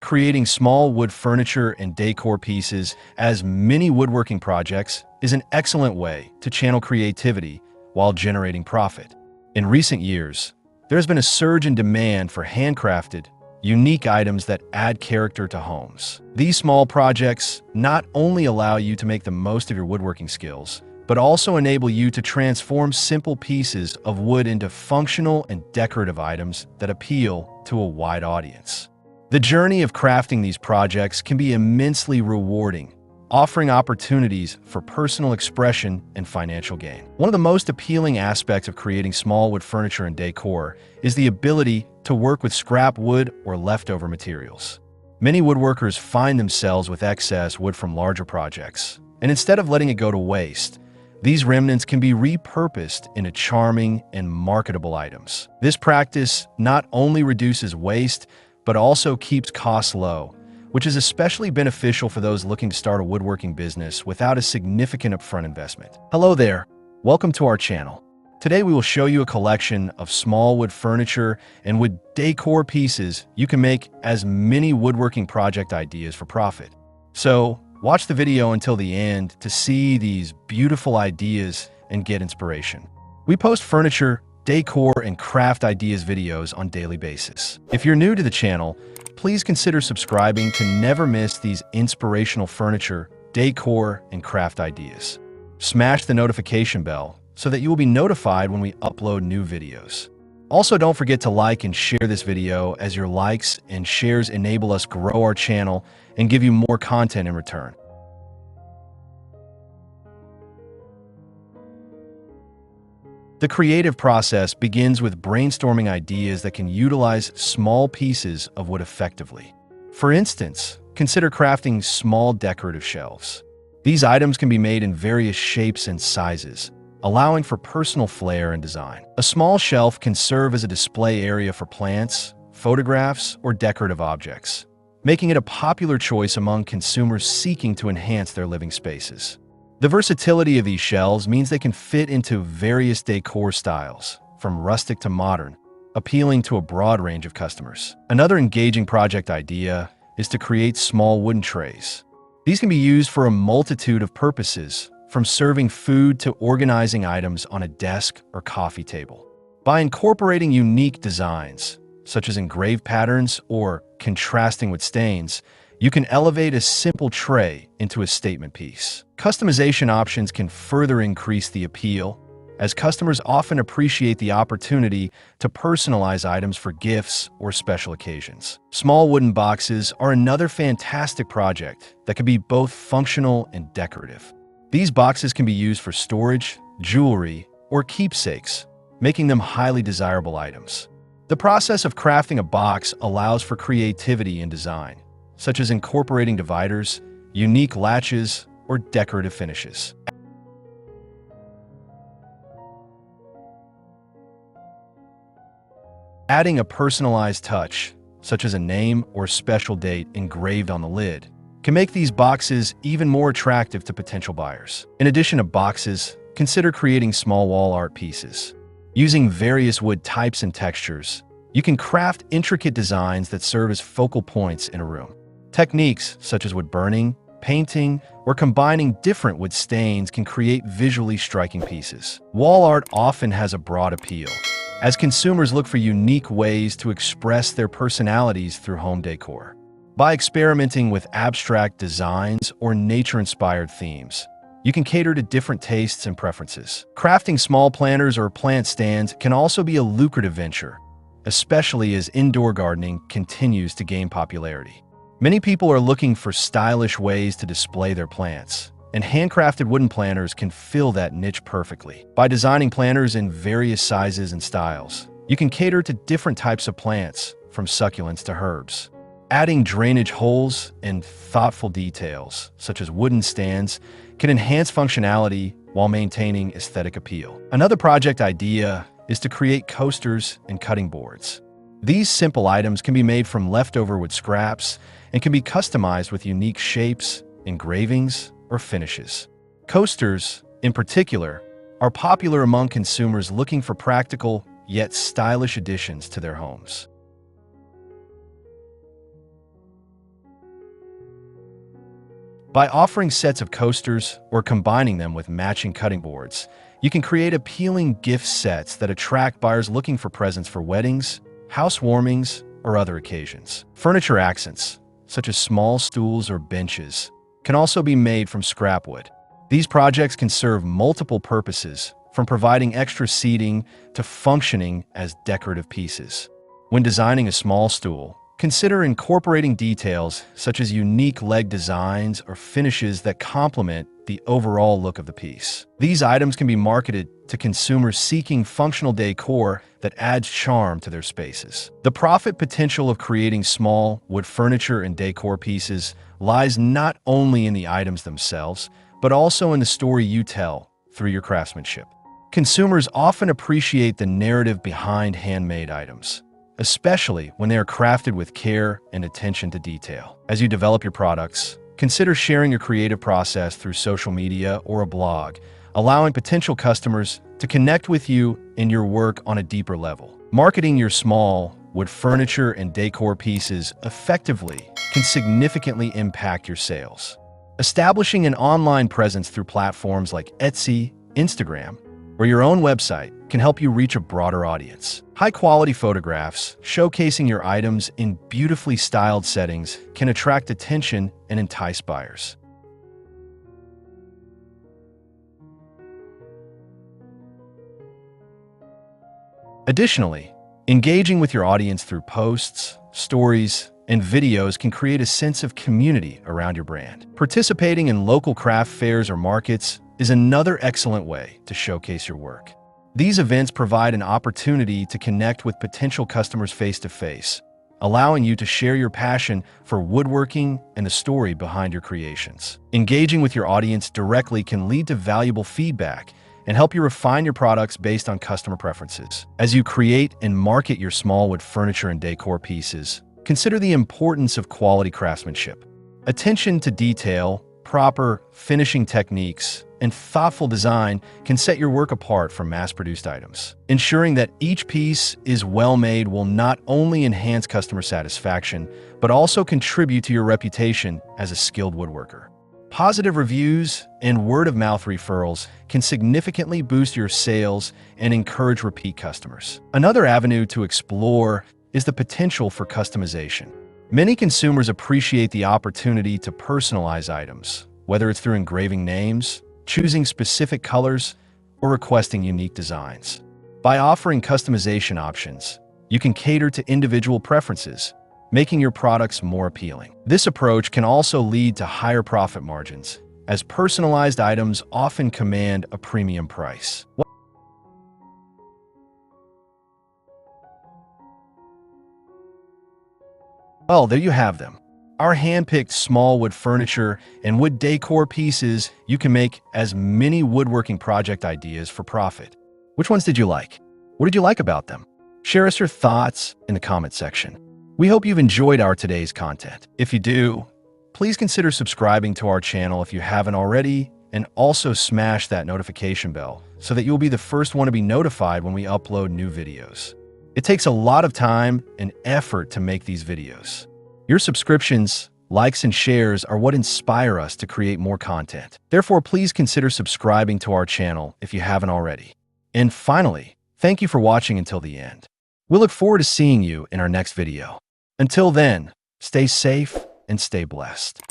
creating small wood furniture and decor pieces as mini woodworking projects is an excellent way to channel creativity while generating profit. In recent years, there's been a surge in demand for handcrafted, unique items that add character to homes. These small projects not only allow you to make the most of your woodworking skills, but also enable you to transform simple pieces of wood into functional and decorative items that appeal to a wide audience. The journey of crafting these projects can be immensely rewarding, offering opportunities for personal expression and financial gain. One of the most appealing aspects of creating small wood furniture and decor is the ability to work with scrap wood or leftover materials. Many woodworkers find themselves with excess wood from larger projects, and instead of letting it go to waste, these remnants can be repurposed into charming and marketable items. This practice not only reduces waste, but also keeps costs low, which is especially beneficial for those looking to start a woodworking business without a significant upfront investment. Hello there, welcome to our channel. Today we will show you a collection of small wood furniture and wood decor pieces you can make as mini woodworking project ideas for profit. So watch the video until the end to see these beautiful ideas and get inspiration. We post furniture, decor, and craft ideas videos on a daily basis. If you're new to the channel, please consider subscribing to never miss these inspirational furniture, decor, and craft ideas. Smash the notification bell so that you will be notified when we upload new videos. Also, don't forget to like and share this video, as your likes and shares enable us grow our channel and give you more content in return. The creative process begins with brainstorming ideas that can utilize small pieces of wood effectively. For instance, consider crafting small decorative shelves. These items can be made in various shapes and sizes, allowing for personal flair and design. A small shelf can serve as a display area for plants, photographs, or decorative objects, making it a popular choice among consumers seeking to enhance their living spaces. The versatility of these shelves means they can fit into various decor styles, from rustic to modern, appealing to a broad range of customers. Another engaging project idea is to create small wooden trays. These can be used for a multitude of purposes, from serving food to organizing items on a desk or coffee table. By incorporating unique designs, such as engraved patterns or contrasting with stains, you can elevate a simple tray into a statement piece. Customization options can further increase the appeal, as customers often appreciate the opportunity to personalize items for gifts or special occasions. Small wooden boxes are another fantastic project that can be both functional and decorative. These boxes can be used for storage, jewelry, or keepsakes, making them highly desirable items. The process of crafting a box allows for creativity in design, such as incorporating dividers, unique latches, or decorative finishes. Adding a personalized touch, such as a name or special date engraved on the lid, can make these boxes even more attractive to potential buyers. In addition to boxes, consider creating small wall art pieces. Using various wood types and textures, you can craft intricate designs that serve as focal points in a room. Techniques such as wood burning, painting, or combining different wood stains can create visually striking pieces. Wall art often has a broad appeal, as consumers look for unique ways to express their personalities through home decor. By experimenting with abstract designs or nature-inspired themes, you can cater to different tastes and preferences. Crafting small planters or plant stands can also be a lucrative venture, especially as indoor gardening continues to gain popularity. Many people are looking for stylish ways to display their plants, and handcrafted wooden planters can fill that niche perfectly. By designing planters in various sizes and styles, you can cater to different types of plants, from succulents to herbs. Adding drainage holes and thoughtful details, such as wooden stands, can enhance functionality while maintaining aesthetic appeal. Another project idea is to create coasters and cutting boards. These simple items can be made from leftover wood scraps and can be customized with unique shapes, engravings, or finishes. Coasters, in particular, are popular among consumers looking for practical yet stylish additions to their homes. By offering sets of coasters or combining them with matching cutting boards, you can create appealing gift sets that attract buyers looking for presents for weddings, housewarmings, or other occasions. Furniture accents, such as small stools or benches, can also be made from scrap wood. These projects can serve multiple purposes, from providing extra seating to functioning as decorative pieces. When designing a small stool, consider incorporating details such as unique leg designs or finishes that complement the overall look of the piece. These items can be marketed to consumers seeking functional decor that adds charm to their spaces. The profit potential of creating small wood furniture and decor pieces lies not only in the items themselves, but also in the story you tell through your craftsmanship. Consumers often appreciate the narrative behind handmade items, especially when they are crafted with care and attention to detail. As you develop your products, consider sharing your creative process through social media or a blog, allowing potential customers to connect with you and your work on a deeper level. Marketing your small wood furniture and decor pieces effectively can significantly impact your sales. Establishing an online presence through platforms like Etsy, Instagram, or your own website can help you reach a broader audience. High-quality photographs showcasing your items in beautifully styled settings can attract attention and entice buyers. Additionally, engaging with your audience through posts, stories, and videos can create a sense of community around your brand. Participating in local craft fairs or markets is another excellent way to showcase your work. These events provide an opportunity to connect with potential customers face-to-face, allowing you to share your passion for woodworking and the story behind your creations. Engaging with your audience directly can lead to valuable feedback and help you refine your products based on customer preferences. As you create and market your small wood furniture and decor pieces, consider the importance of quality craftsmanship. Attention to detail, proper finishing techniques, and thoughtful design can set your work apart from mass-produced items. Ensuring that each piece is well-made will not only enhance customer satisfaction, but also contribute to your reputation as a skilled woodworker. Positive reviews and word-of-mouth referrals can significantly boost your sales and encourage repeat customers. Another avenue to explore is the potential for customization. Many consumers appreciate the opportunity to personalize items, whether it's through engraving names, choosing specific colors, or requesting unique designs. By offering customization options, you can cater to individual preferences, making your products more appealing. This approach can also lead to higher profit margins, as personalized items often command a premium price. Well, there you have them. Our hand-picked small wood furniture and wood decor pieces. You can make as many woodworking project ideas for profit. Which ones did you like? What did you like about them? Share us your thoughts in the comment section. We hope you've enjoyed our today's content. If you do, please consider subscribing to our channel if you haven't already, and also smash that notification bell so that you'll be the first one to be notified when we upload new videos. It takes a lot of time and effort to make these videos. Your subscriptions, likes, and shares are what inspire us to create more content. Therefore, please consider subscribing to our channel if you haven't already. And finally, thank you for watching until the end. We look forward to seeing you in our next video. Until then, stay safe and stay blessed.